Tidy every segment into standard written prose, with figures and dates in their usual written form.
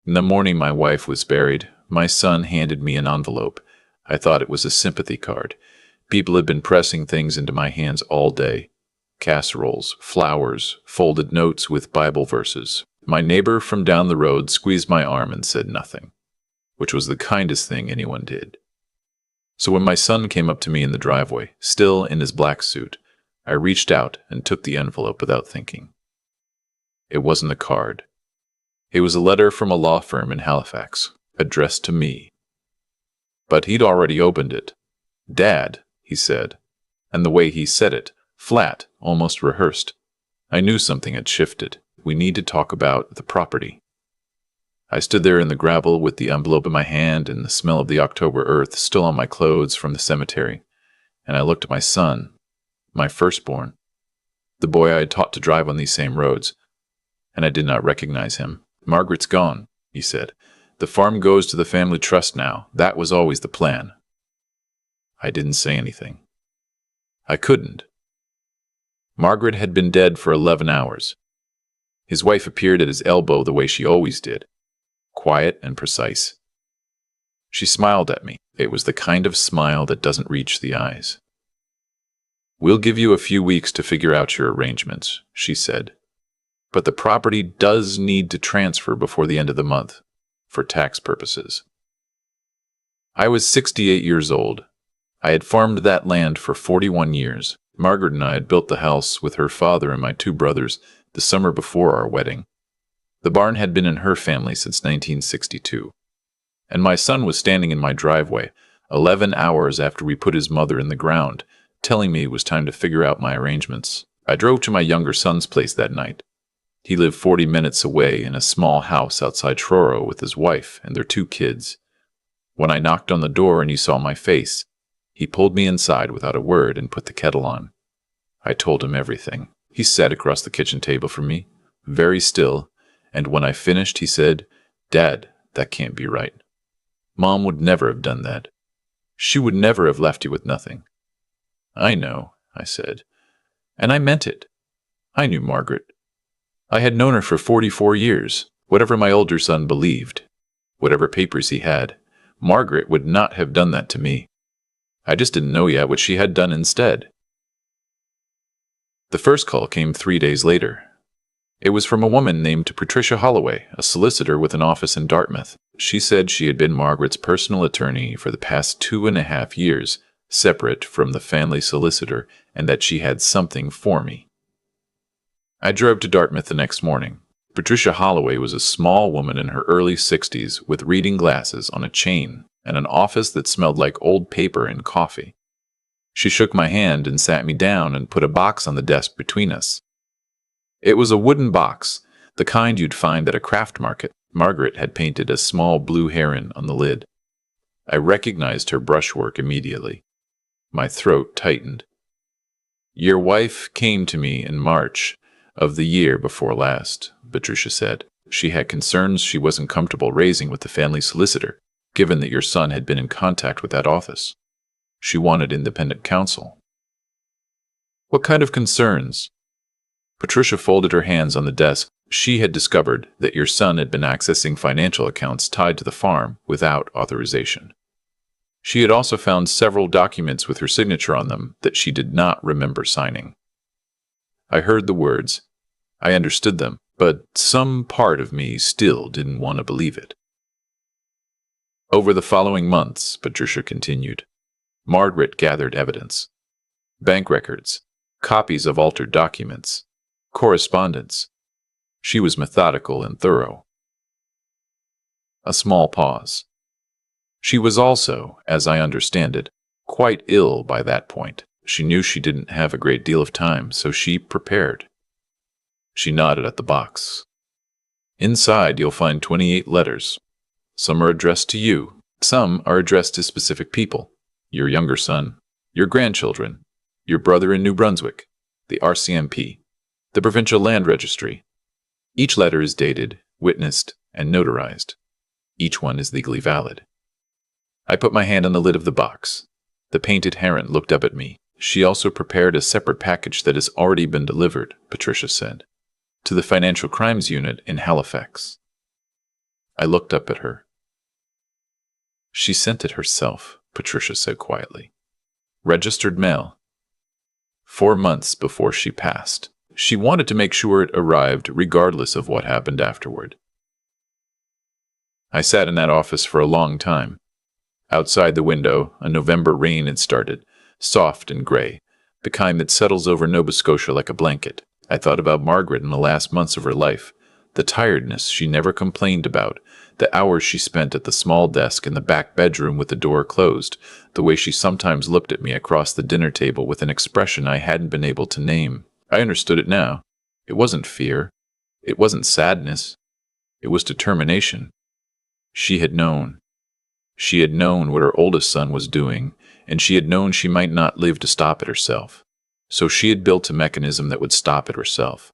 In the morning my wife was buried, my son handed me an envelope. I thought it was a sympathy card. People had been pressing things into my hands all day. Casseroles, flowers, folded notes with Bible verses. My neighbor from down the road squeezed my arm and said nothing, which was the kindest thing anyone did. So when my son came up to me in the driveway, still in his black suit, I reached out and took the envelope without thinking. It wasn't a card. It was a letter from a law firm in Halifax, addressed to me. But he'd already opened it. "Dad," he said, and the way he said it, flat, almost rehearsed. I knew something had shifted. We need to talk about the property. I stood there in the gravel with the envelope in my hand and the smell of the October earth still on my clothes from the cemetery, and I looked at my son, my firstborn, the boy I had taught to drive on these same roads, and I did not recognize him. "Margaret's gone," he said. "The farm goes to the family trust now. That was always the plan." I didn't say anything. I couldn't. Margaret had been dead for 11 hours. His wife appeared at his elbow the way she always did, quiet and precise. She smiled at me. It was the kind of smile that doesn't reach the eyes. "We'll give you a few weeks to figure out your arrangements," she said. "But the property does need to transfer before the end of the month, for tax purposes." I was 68 years old. I had farmed that land for 41 years. Margaret and I had built the house with her father and my two brothers the summer before our wedding. The barn had been in her family since 1962. And my son was standing in my driveway, 11 hours after we put his mother in the ground, telling me it was time to figure out my arrangements. I drove to my younger son's place that night. He lived 40 minutes away in a small house outside Truro with his wife and their 2 kids. When I knocked on the door and he saw my face, he pulled me inside without a word and put the kettle on. I told him everything. He sat across the kitchen table from me, very still, and when I finished, he said, "Dad, that can't be right. Mom would never have done that. She would never have left you with nothing." "I know," I said, and I meant it. I knew Margaret. I had known her for 44 years. Whatever my older son believed, whatever papers he had, Margaret would not have done that to me. I just didn't know yet what she had done instead. The first call came 3 days later. It was from a woman named Patricia Holloway, a solicitor with an office in Dartmouth. She said she had been Margaret's personal attorney for the past 2.5 years, separate from the family solicitor, and that she had something for me. I drove to Dartmouth the next morning. Patricia Holloway was a small woman in her early 60s with reading glasses on a chain and an office that smelled like old paper and coffee. She shook my hand and sat me down and put a box on the desk between us. It was a wooden box, the kind you'd find at a craft market. Margaret had painted a small blue heron on the lid. I recognized her brushwork immediately. My throat tightened. "Your wife came to me in March of the year before last," Patricia said. "She had concerns she wasn't comfortable raising with the family solicitor, given that your son had been in contact with that office. She wanted independent counsel." "What kind of concerns?" Patricia folded her hands on the desk. "She had discovered that your son had been accessing financial accounts tied to the farm without authorization. She had also found several documents with her signature on them that she did not remember signing." I heard the words. I understood them, but some part of me still didn't want to believe it. "Over the following months," Patricia continued, "Margaret gathered evidence. Bank records, copies of altered documents, correspondence. She was methodical and thorough." A small pause. She was also, as I understand it, quite ill by that point. She knew she didn't have a great deal of time, so she prepared. She nodded at the box. "Inside you'll find 28 letters. Some are addressed to you. Some are addressed to specific people. Your younger son, your grandchildren, your brother in New Brunswick, the RCMP, the Provincial Land Registry. Each letter is dated, witnessed, and notarized. Each one is legally valid." I put my hand on the lid of the box. The painted heron looked up at me. "She also prepared a separate package that has already been delivered," Patricia said, "to the Financial Crimes Unit in Halifax." I looked up at her. She sent it herself, Patricia said quietly. Registered mail. 4 months before she passed. She wanted to make sure it arrived regardless of what happened afterward. I sat in that office for a long time. Outside the window, a November rain had started, soft and gray, the kind that settles over Nova Scotia like a blanket. I thought about Margaret in the last months of her life, the tiredness she never complained about, the hours she spent at the small desk in the back bedroom with the door closed, the way she sometimes looked at me across the dinner table with an expression I hadn't been able to name. I understood it now. It wasn't fear. It wasn't sadness. It was determination. She had known. She had known what her oldest son was doing, and she had known she might not live to stop it herself. So she had built a mechanism that would stop it herself.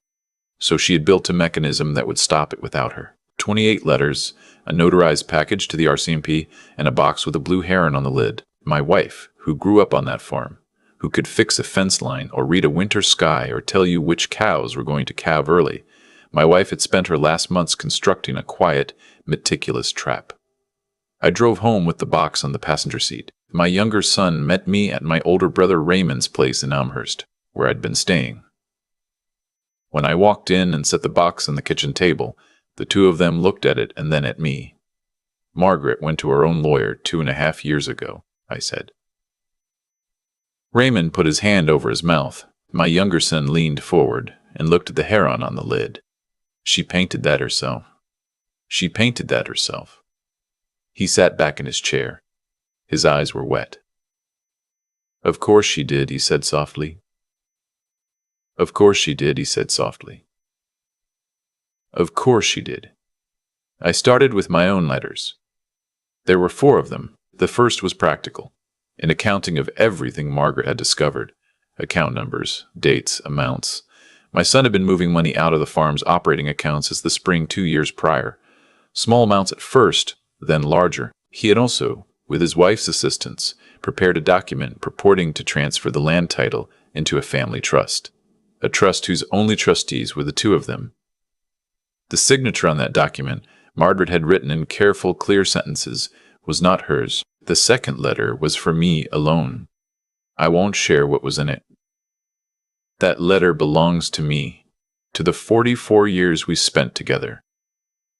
So she had built a mechanism that would stop it without her. 28 letters, a notarized package to the RCMP, and a box with a blue heron on the lid. My wife, who grew up on that farm, who could fix a fence line or read a winter sky or tell you which cows were going to calve early. My wife had spent her last months constructing a quiet, meticulous trap. I drove home with the box on the passenger seat. My younger son met me at my older brother Raymond's place in Elmhurst, where I'd been staying. When I walked in and set the box on the kitchen table, the two of them looked at it and then at me. Margaret went to her own lawyer 2.5 years ago, I said. Raymond put his hand over his mouth. My younger son leaned forward and looked at the heron on the lid. She painted that herself. She painted that herself. He sat back in his chair. His eyes were wet. Of course she did, he said softly. Of course she did, he said softly. Of course she did. I started with my own letters. There were 4 of them. The first was practical, an accounting of everything Margaret had discovered. Account numbers, dates, amounts. My son had been moving money out of the farm's operating accounts as the spring 2 years prior. Small amounts at first, then larger. He had also, with his wife's assistance, prepared a document purporting to transfer the land title into a family trust, a trust whose only trustees were the 2 of them. The signature on that document, Margaret had written in careful, clear sentences, was not hers. The second letter was for me alone. I won't share what was in it. That letter belongs to me, to the 44 years we spent together,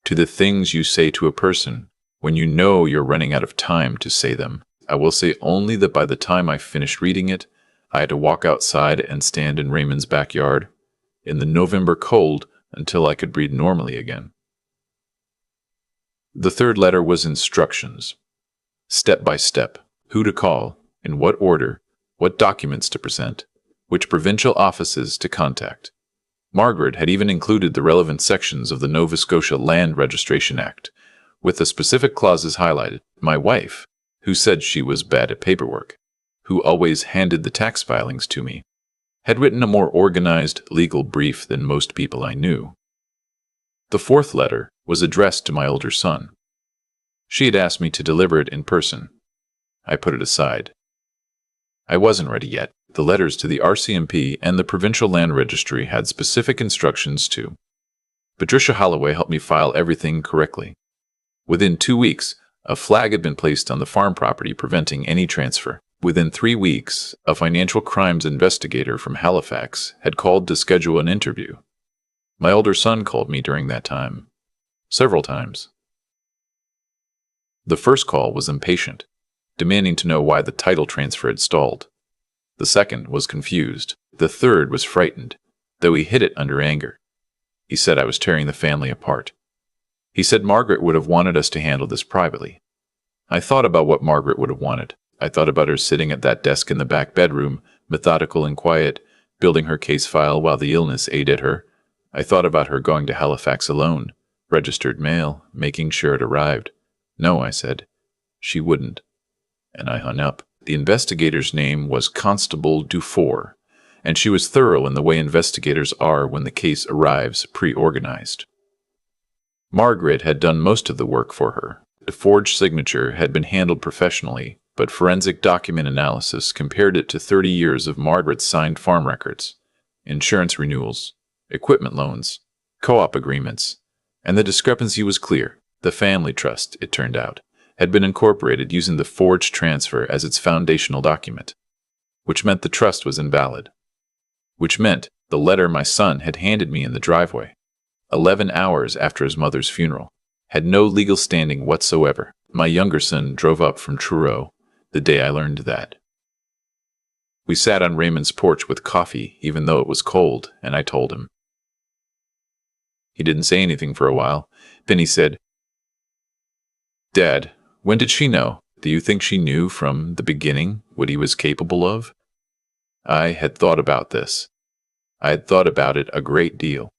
to the things you say to a person when you know you're running out of time to say them. I will say only that by the time I finished reading it, I had to walk outside and stand in Raymond's backyard, in the November cold, until I could breathe normally again. The third letter was instructions. Step by step, who to call, in what order, what documents to present, which provincial offices to contact. Margaret had even included the relevant sections of the Nova Scotia Land Registration Act, with the specific clauses highlighted. My wife, who said she was bad at paperwork, who always handed the tax filings to me, had written a more organized legal brief than most people I knew. The fourth letter was addressed to my older son. She had asked me to deliver it in person. I put it aside. I wasn't ready yet. The letters to the RCMP and the Provincial Land Registry had specific instructions too. Patricia Holloway helped me file everything correctly. Within 2 weeks, a flag had been placed on the farm property preventing any transfer. Within 3 weeks, a financial crimes investigator from Halifax had called to schedule an interview. My older son called me during that time. Several times. The first call was impatient, demanding to know why the title transfer had stalled. The second was confused. The third was frightened, though he hid it under anger. He said I was tearing the family apart. He said Margaret would have wanted us to handle this privately. I thought about what Margaret would have wanted. I thought about her sitting at that desk in the back bedroom, methodical and quiet, building her case file while the illness ate at her. I thought about her going to Halifax alone, registered mail, making sure it arrived. No, I said. She wouldn't. And I hung up. The investigator's name was Constable Dufour, and she was thorough in the way investigators are when the case arrives pre-organized. Margaret had done most of the work for her. The forged signature had been handled professionally, but forensic document analysis compared it to 30 years of Margaret's signed farm records, insurance renewals, equipment loans, co-op agreements, and the discrepancy was clear. The family trust, it turned out, had been incorporated using the forged transfer as its foundational document, which meant the trust was invalid, which meant the letter my son had handed me in the driveway, 11 hours after his mother's funeral, had no legal standing whatsoever. My younger son drove up from Truro the day I learned that. We sat on Raymond's porch with coffee, even though it was cold, and I told him. He didn't say anything for a while. Then he said, "Dad, when did she know? Do you think she knew from the beginning what he was capable of?" I had thought about this. I had thought about it a great deal.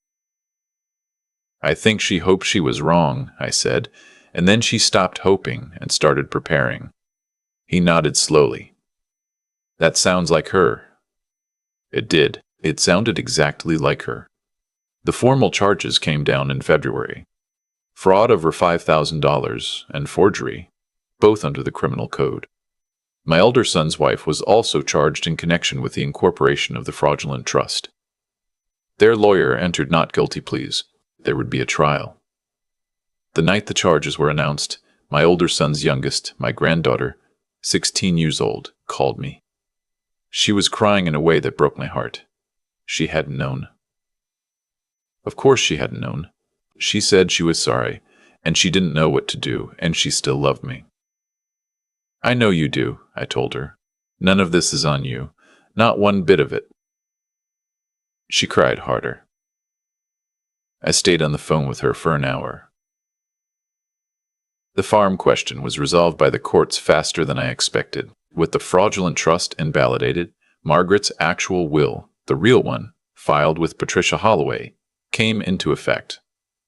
"I think she hoped she was wrong," I said, and then she stopped hoping and started preparing. He nodded slowly. "That sounds like her." It did. It sounded exactly like her. The formal charges came down in February. Fraud over $5,000 and forgery, both under the criminal code. My elder son's wife was also charged in connection with the incorporation of the fraudulent trust. Their lawyer entered not guilty pleas. There would be a trial. The night the charges were announced, my older son's youngest, my granddaughter, 16 years old, called me. She was crying in a way that broke my heart. She hadn't known. Of course she hadn't known. She said she was sorry, and she didn't know what to do, and she still loved me. "I know you do," I told her. "None of this is on you. Not one bit of it." She cried harder. I stayed on the phone with her for an hour. The farm question was resolved by the courts faster than I expected. With the fraudulent trust invalidated, Margaret's actual will, the real one, filed with Patricia Holloway, came into effect.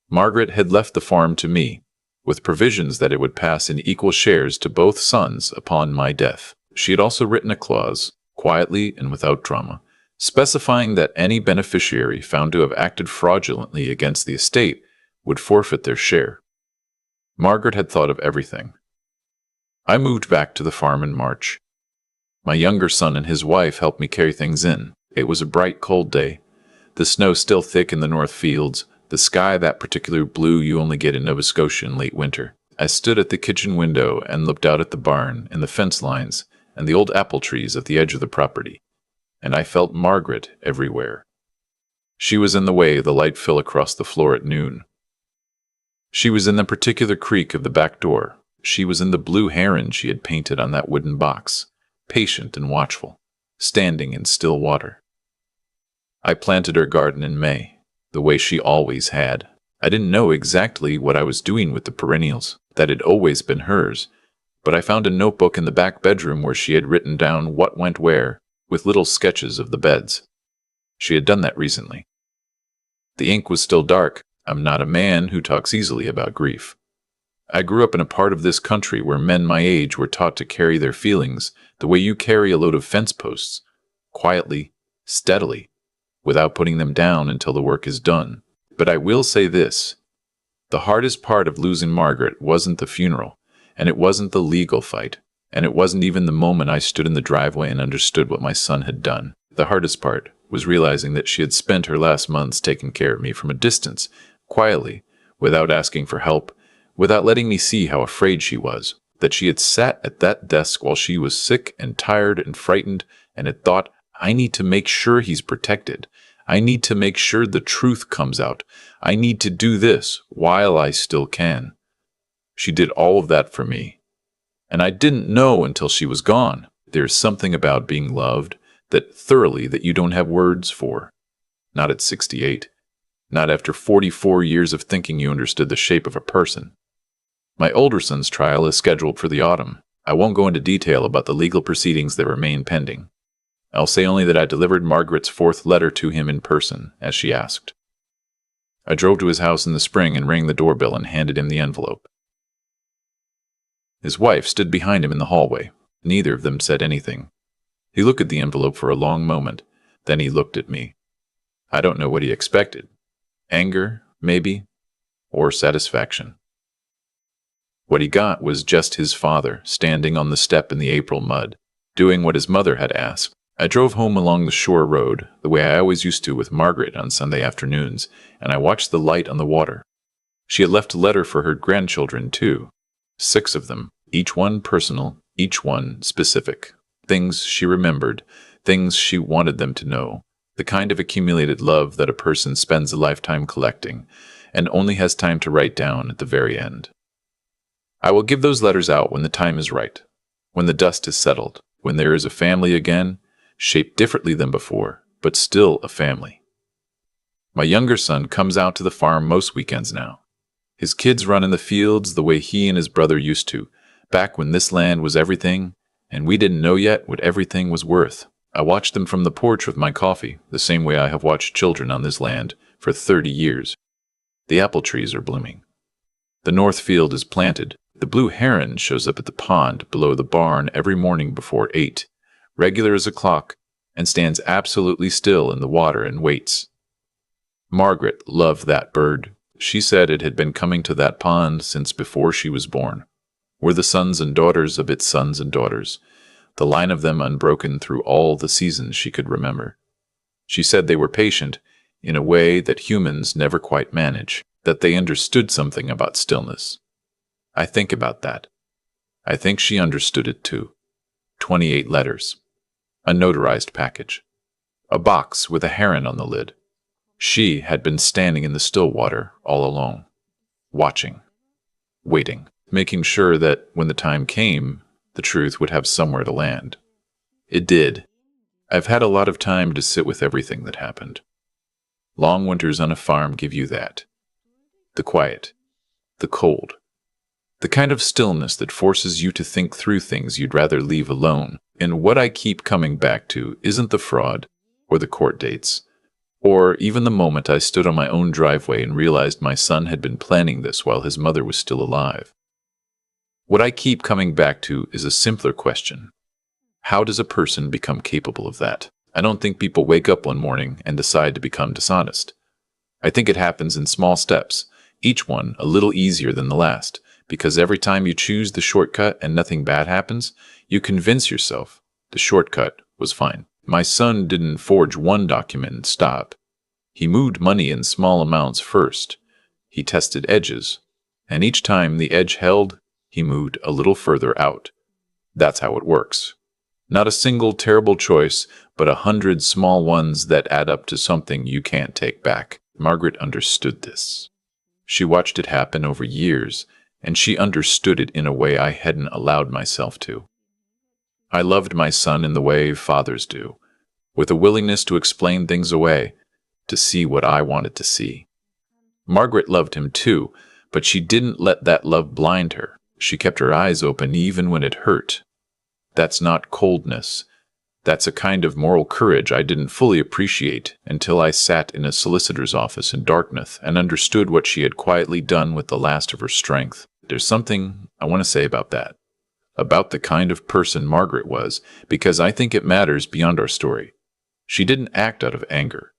Margaret had left the farm to me, with provisions that it would pass in equal shares to both sons upon my death. She had also written a clause, quietly and without drama, specifying that any beneficiary found to have acted fraudulently against the estate would forfeit their share. Margaret had thought of everything. I moved back to the farm in March. My younger son and his wife helped me carry things in. It was a bright, cold day. The snow still thick in the north fields, the sky that particular blue you only get in Nova Scotia in late winter. I stood at the kitchen window and looked out at the barn and the fence lines and the old apple trees at the edge of the property, and I felt Margaret everywhere. She was in the way the light fell across the floor at noon. She was in the particular creak of the back door. She was in the blue heron she had painted on that wooden box, patient and watchful, standing in still water. I planted her garden in May, the way she always had. I didn't know exactly what I was doing with the perennials. That had always been hers, but I found a notebook in the back bedroom where she had written down what went where, with little sketches of the beds. She had done that recently. The ink was still dark. I'm not a man who talks easily about grief. I grew up in a part of this country where men my age were taught to carry their feelings the way you carry a load of fence posts, quietly, steadily, without putting them down until the work is done. But I will say this. The hardest part of losing Margaret wasn't the funeral, and it wasn't the legal fight, and it wasn't even the moment I stood in the driveway and understood what my son had done. The hardest part was realizing that she had spent her last months taking care of me from a distance, quietly, without asking for help, without letting me see how afraid she was, that she had sat at that desk while she was sick and tired and frightened and had thought, I need to make sure he's protected. I need to make sure the truth comes out. I need to do this while I still can. She did all of that for me. And I didn't know until she was gone. There's something about being loved that thoroughly that you don't have words for. Not at 68. Not after 44 years of thinking you understood the shape of a person. My older son's trial is scheduled for the autumn. I won't go into detail about the legal proceedings that remain pending. I'll say only that I delivered Margaret's fourth letter to him in person, as she asked. I drove to his house in the spring and rang the doorbell and handed him the envelope. His wife stood behind him in the hallway. Neither of them said anything. He looked at the envelope for a long moment. Then he looked at me. I don't know what he expected. Anger, maybe, or satisfaction. What he got was just his father, standing on the step in the April mud, doing what his mother had asked. I drove home along the shore road, the way I always used to with Margaret on Sunday afternoons, and I watched the light on the water. She had left a letter for her grandchildren, too. 6 of them, each one personal, each one specific. Things she remembered, things she wanted them to know. The kind of accumulated love that a person spends a lifetime collecting and only has time to write down at the very end. I will give those letters out when the time is right, when the dust is settled, when there is a family again, shaped differently than before, but still a family. My younger son comes out to the farm most weekends now. His kids run in the fields the way he and his brother used to, back when this land was everything, and we didn't know yet what everything was worth. I watch them from the porch with my coffee, the same way I have watched children on this land for 30 years. The apple trees are blooming. The north field is planted. The blue heron shows up at the pond below the barn every morning before 8, regular as a clock, and stands absolutely still in the water and waits. Margaret loved that bird. She said it had been coming to that pond since before she was born. We're the sons and daughters of its sons and daughters, the line of them unbroken through all the seasons she could remember. She said they were patient in a way that humans never quite manage, that they understood something about stillness. I think about that. I think she understood it too. 28 letters. A notarized package. A box with a heron on the lid. She had been standing in the still water all alone, watching, waiting, making sure that when the time came, the truth would have somewhere to land. It did. I've had a lot of time to sit with everything that happened. Long winters on a farm give you that. The quiet, the cold, the kind of stillness that forces you to think through things you'd rather leave alone. And what I keep coming back to isn't the fraud, or the court dates, or even the moment I stood on my own driveway and realized my son had been planning this while his mother was still alive. What I keep coming back to is a simpler question. How does a person become capable of that? I don't think people wake up one morning and decide to become dishonest. I think it happens in small steps, each one a little easier than the last, because every time you choose the shortcut and nothing bad happens, you convince yourself the shortcut was fine. My son didn't forge one document and stop. He moved money in small amounts first. He tested edges, and each time the edge held, he moved a little further out. That's how it works. Not a single terrible choice, but 100 small ones that add up to something you can't take back. Margaret understood this. She watched it happen over years, and she understood it in a way I hadn't allowed myself to. I loved my son in the way fathers do, with a willingness to explain things away, to see what I wanted to see. Margaret loved him too, but she didn't let that love blind her. She kept her eyes open even when it hurt. That's not coldness. That's a kind of moral courage I didn't fully appreciate until I sat in a solicitor's office in Dartmouth and understood what she had quietly done with the last of her strength. There's something I want to say about that, about the kind of person Margaret was, because I think it matters beyond our story. She didn't act out of anger.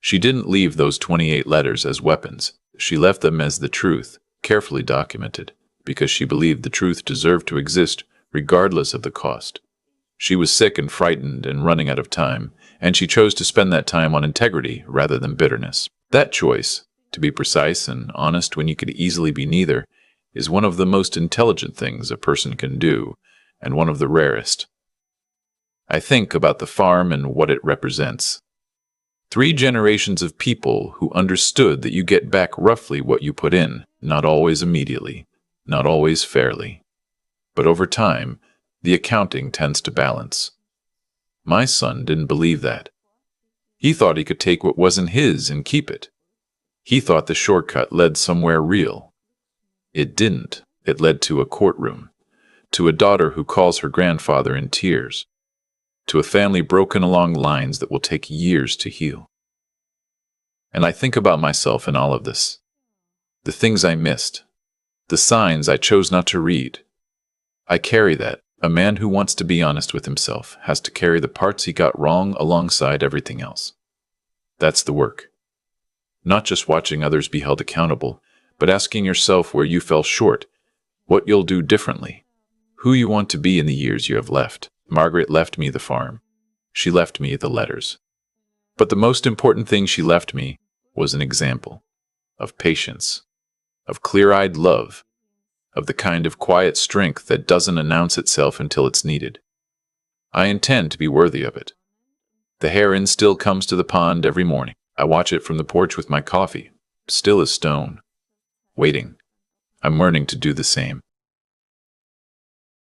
She didn't leave those 28 letters as weapons. She left them as the truth, carefully documented, because she believed the truth deserved to exist regardless of the cost. She was sick and frightened and running out of time, and she chose to spend that time on integrity rather than bitterness. That choice, to be precise and honest when you could easily be neither, is one of the most intelligent things a person can do, and one of the rarest. I think about the farm and what it represents. 3 generations of people who understood that you get back roughly what you put in, not always immediately, not always fairly. But over time, the accounting tends to balance. My son didn't believe that. He thought he could take what wasn't his and keep it. He thought the shortcut led somewhere real. It didn't. It led to a courtroom, to a daughter who calls her grandfather in tears, to a family broken along lines that will take years to heal. And I think about myself in all of this. The things I missed, the signs I chose not to read. I carry that. A man who wants to be honest with himself has to carry the parts he got wrong alongside everything else. That's the work. Not just watching others be held accountable, but asking yourself where you fell short, what you'll do differently, who you want to be in the years you have left. Margaret left me the farm. She left me the letters. But the most important thing she left me was an example of patience, of clear-eyed love, of the kind of quiet strength that doesn't announce itself until it's needed. I intend to be worthy of it. The heron still comes to the pond every morning. I watch it from the porch with my coffee, still as stone, waiting. I'm learning to do the same.